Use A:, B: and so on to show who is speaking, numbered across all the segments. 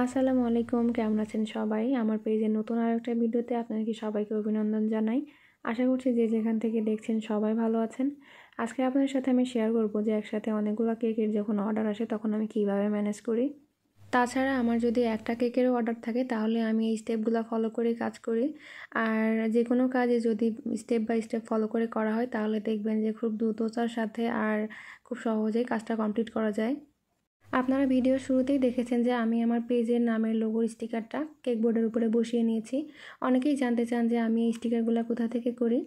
A: আসসালামু আলাইকুম, কেমন আছেন সবাই? আমার পেজের নতুন আরেকটা ভিডিওতে আপনাদেরকে সবাইকে অভিনন্দন জানাই। আশা করছি যে যেখান থেকে দেখছেন সবাই ভালো আছেন। আজকে আপনাদের সাথে আমি শেয়ার করব যে একসাথে অনেকগুলো কেকের যখন অর্ডার আসে তখন আমি কিভাবে ম্যানেজ করি। তাছাড়া আমার যদি একটা কেকেরও অর্ডার থাকে তাহলে আমি এই স্টেপগুলো ফলো করে কাজ করি। আর যে কোনো কাজে যদি স্টেপ বাই স্টেপ ফলো করে করা হয় তাহলে দেখবেন যে খুব দ্রুততার সাথে আর খুব সহজেই কাজটা কমপ্লিট করা যায়। আপনারা ভিডিওর শুরুতেই দেখেছেন যে আমি আমার পেজের নামের লোগোর স্টিকারটা কেক বোর্ডের উপরে বসিয়ে নিয়েছি। অনেকেই জানতে চান যে আমি এই স্টিকারগুলো কোথা থেকে করি।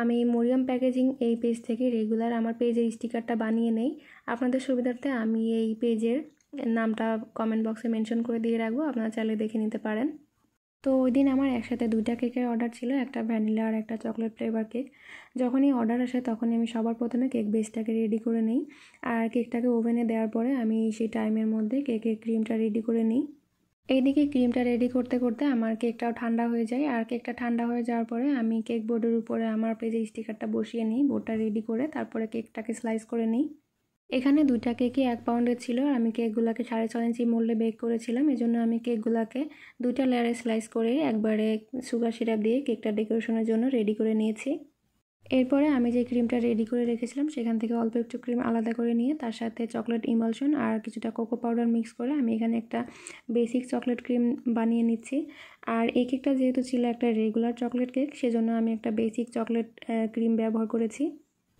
A: আমি মরিয়ম প্যাকেজিং এই পেজ থেকে রেগুলার আমার পেজের স্টিকারটা বানিয়ে নেই। আপনাদের সুবিধার্থে আমি এই পেজের নামটা কমেন্ট বক্সে মেনশন করে দিয়ে রাখবো, আপনারা চাইলে দেখে নিতে পারেন। তো ওই দিন আমার একসাথে দুইটা কেকের অর্ডার ছিল, একটা ভ্যানিলা আর একটা চকলেট ফ্লেভার কেক। যখনই অর্ডার আসে তখনই আমি সবার প্রথমে কেক বেসটাকে রেডি করে নিই। আর কেকটাকে ওভেনে দেওয়ার পরে আমি সেই টাইমের মধ্যে কেকের ক্রিমটা রেডি করে নিই। এইদিকে ক্রিমটা রেডি করতে করতে আমার কেকটাও ঠান্ডা হয়ে যায়। আর কেকটা ঠান্ডা হয়ে যাওয়ার পরে আমি কেক বোর্ডের উপরে আমার পেজে স্টিকারটা বসিয়ে নিই, বোর্ডটা রেডি করে তারপরে কেকটাকে স্লাইস করে নিই। এখানে দুইটা কেকই 1 পাউন্ডের ছিল আর আমি কেকগুলোকে 6.5 ইঞ্চি মোল্ডে বেক করেছিলাম। এজন্য আমি কেকগুলোকে দুইটা লেয়ারে স্লাইস করে একবারে সুগার সিরাপ দিয়ে কেকটা ডেকোরেশনের জন্য রেডি করে নিয়েছি। এরপরে আমি যে ক্রিমটা রেডি করে রেখেছিলাম সেখান থেকে অল্প একটু ক্রিম আলাদা করে নিয়ে তার সাথে চকলেট ইমালশন আর কিছুটা কোকো পাউডার মিক্স করে আমি এখানে একটা বেসিক চকলেট ক্রিম বানিয়ে নিচ্ছি। আর এই কেকটা যেহেতু ছিল একটা রেগুলার চকলেট কেক, সেজন্য আমি একটা বেসিক চকলেট ক্রিম ব্যবহার করেছি।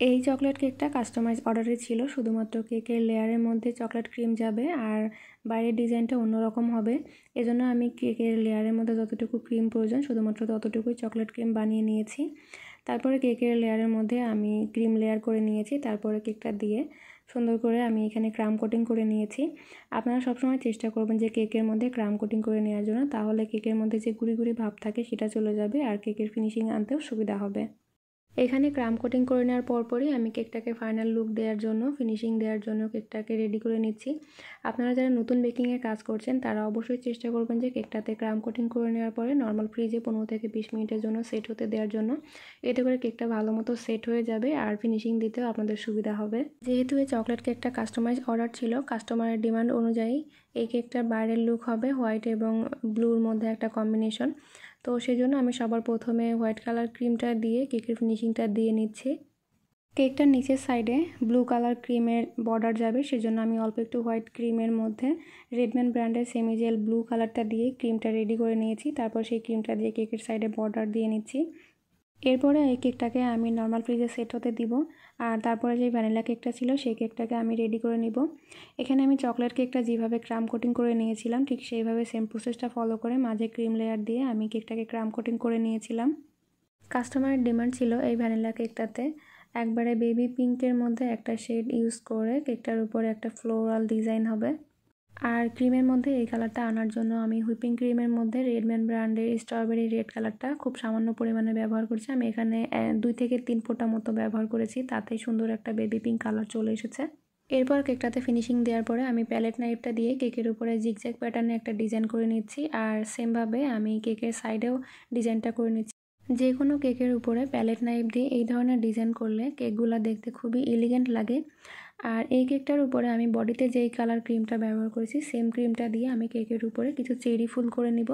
A: এই চকলেট কেকটা কাস্টমাইজ অর্ডারে ছিল, শুধুমাত্র কেকের লেয়ারের মধ্যে চকলেট ক্রিম যাবে আর বাইরের ডিজাইনটা অন্যরকম হবে। এজন্য আমি কেকের লেয়ারের মধ্যে যতটুকু ক্রিম প্রয়োজন শুধুমাত্র ততটুকুই চকলেট ক্রিম বানিয়ে নিয়েছি। তারপরে কেকের লেয়ারের মধ্যে আমি ক্রিম লেয়ার করে নিয়েছি, তারপরে কেকটা দিয়ে সুন্দর করে আমি এখানে ক্রাম কোটিং করে নিয়েছি। আপনারা সবসময় চেষ্টা করবেন যে কেকের মধ্যে ক্রাম কোটিং করে নেওয়ার জন্য, তাহলে কেকের মধ্যে যে গুঁড়ি গুঁড়ি ভাব থাকে সেটা চলে যাবে আর কেকের ফিনিশিং আনতেও সুবিধা হবে। এখানে ক্রাম কোটিং করে নেওয়ার পরপরই আমি কেকটাকে ফাইনাল লুক দেওয়ার জন্য, ফিনিশিং দেওয়ার জন্য কেকটাকে রেডি করে নিচ্ছি। আপনারা যারা নতুন বেকিংয়ের কাজ করছেন তারা অবশ্যই চেষ্টা করবেন যে কেকটাতে ক্রাম কোটিং করে নেওয়ার পরে নর্মাল ফ্রিজে 15 থেকে 20 মিনিটের জন্য সেট হতে দেওয়ার জন্য। এতে করে কেকটা ভালো মতো সেট হয়ে যাবে আর ফিনিশিং দিতেও আপনাদের সুবিধা হবে। যেহেতু এই চকলেট কেকটা কাস্টমাইজ অর্ডার ছিল, কাস্টমারের ডিমান্ড অনুযায়ী এই কেকটার বাইরের লুক হবে হোয়াইট এবং ব্লুর মধ্যে একটা কম্বিনেশন। তো সেই জন্য আমি সবার প্রথমে হোয়াইট কালার ক্রিমটা দিয়ে কেকের ফিনিশিংটা দিয়ে নিচ্ছি। কেকটার নিচের সাইডে ব্লু কালার ক্রিমের বর্ডার যাবে, সেজন্য আমি অল্প একটু হোয়াইট ক্রিমের মধ্যে রেডম্যান ব্র্যান্ডের সেমিজেল ব্লু কালারটা দিয়ে ক্রিমটা রেডি করে নিয়েছি। তারপর সেই ক্রিমটা দিয়ে কেকের সাইডে বর্ডার দিয়ে নিচ্ছি। এরপরে এই কেকটাকে আমি নর্মাল ফ্রিজে সেট হতে দিব। আর তারপরে যে ভ্যানিলা কেকটা ছিল সেই কেকটাকে আমি রেডি করে নিব। এখানে আমি চকলেট কেকটা যেভাবে ক্রাম কোটিং করে নিয়েছিলাম ঠিক সেইভাবে সেম প্রসেসটা ফলো করে মাঝে ক্রিম লেয়ার দিয়ে আমি কেকটাকে ক্রাম কোটিং করে নিয়েছিলাম। কাস্টমারের ডিমান্ড ছিল এই ভ্যানিলা কেকটাতে একবারে বেবি পিঙ্কের মধ্যে একটা শেড ইউজ করে কেকটার উপরে একটা ফ্লোরাল ডিজাইন হবে। আর ক্রিমের মধ্যে এই কালারটা আনার জন্য আমি হুইপিং ক্রিমের মধ্যে রেডম্যান ব্র্যান্ডের স্ট্রবেরি রেড কালারটা খুব সামান্য পরিমাণে ব্যবহার করছি। আমি এখানে 2 থেকে 3 ফোঁটা মতো ব্যবহার করেছি, তাতেই সুন্দর একটা বেবি পিঙ্ক কালার চলে এসেছে। এরপর কেকটাতে ফিনিশিং দেওয়ার পরে আমি প্যালেট নাইফটা দিয়ে কেকের উপরে জিগজ্যাগ প্যাটার্নে একটা ডিজাইন করে নিচ্ছি। আর সেমভাবে আমি কেকের সাইডেও ডিজাইনটা করে নিচ্ছি। যে কোনো কেকের উপরে প্যালেট নাইফ দিয়ে এই ধরনের ডিজাইন করলে কেকগুলো দেখতে খুবই এলিগেন্ট লাগে। আর এই কেকটার উপরে আমি বডিতে যেই কালার ক্রিমটা ব্যবহার করেছি সেম ক্রিমটা দিয়ে আমি কেকের উপরে কিছু চেরি ফুল করে নিব।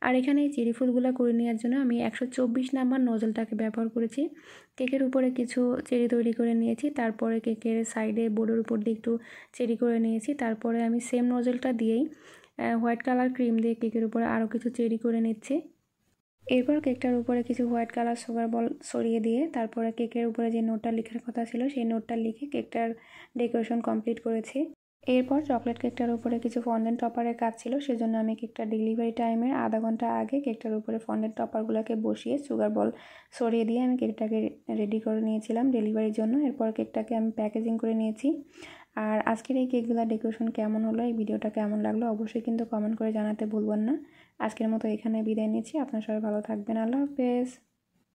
A: আর এখানে এই চেরি ফুলগুলো করে নেওয়ার জন্য আমি 124 নাম্বার নজলটাকে ব্যবহার করেছি। কেকের উপরে কিছু চেরি তৈরি করে নিয়েছি, তারপরে কেকের সাইডে বোর্ডের উপর দিয়ে একটু চেরি করে নিয়েছি। তারপরে আমি সেম নজলটা দিয়েই হোয়াইট কালার ক্রিম দিয়ে কেকের উপরে আরও কিছু চেরি করে নিচ্ছি। এরপর কেকটার উপরে কিছু হোয়াইট কালার সুগার বল সরিয়ে দিয়ে তারপরে কেকের উপরে যে নোটটা লেখার কথা ছিল সেই নোটটা লিখে কেকটার ডেকোরেশন কমপ্লিট করেছি। এরপর চকলেট কেকটার উপরে কিছু ফন্ডেন্ট টপারের কাজ ছিল, সেজন্য আমি কেকটার ডেলিভারি টাইমের আধা ঘন্টা আগে কেকটার উপরে ফন্ডেন্ট টপারগুলোকে বসিয়ে সুগার বল সরিয়ে দিয়ে আমি কেকটাকে রেডি করে নিয়েছিলাম ডেলিভারির জন্য। এরপর কেকটাকে আমি প্যাকেজিং করে নিয়েছি। আর আজকের এই কেকগুলো ডেকোরেশন কেমন হলো, এই ভিডিওটা কেমন লাগলো অবশ্যই কিন্তু কমেন্ট করে জানাতে ভুলবেন না। আজকের মতো এখানে বিদায় নিচ্ছি। আপনারা সবাই ভালো থাকবেন। আল্লাহ হাফেজ।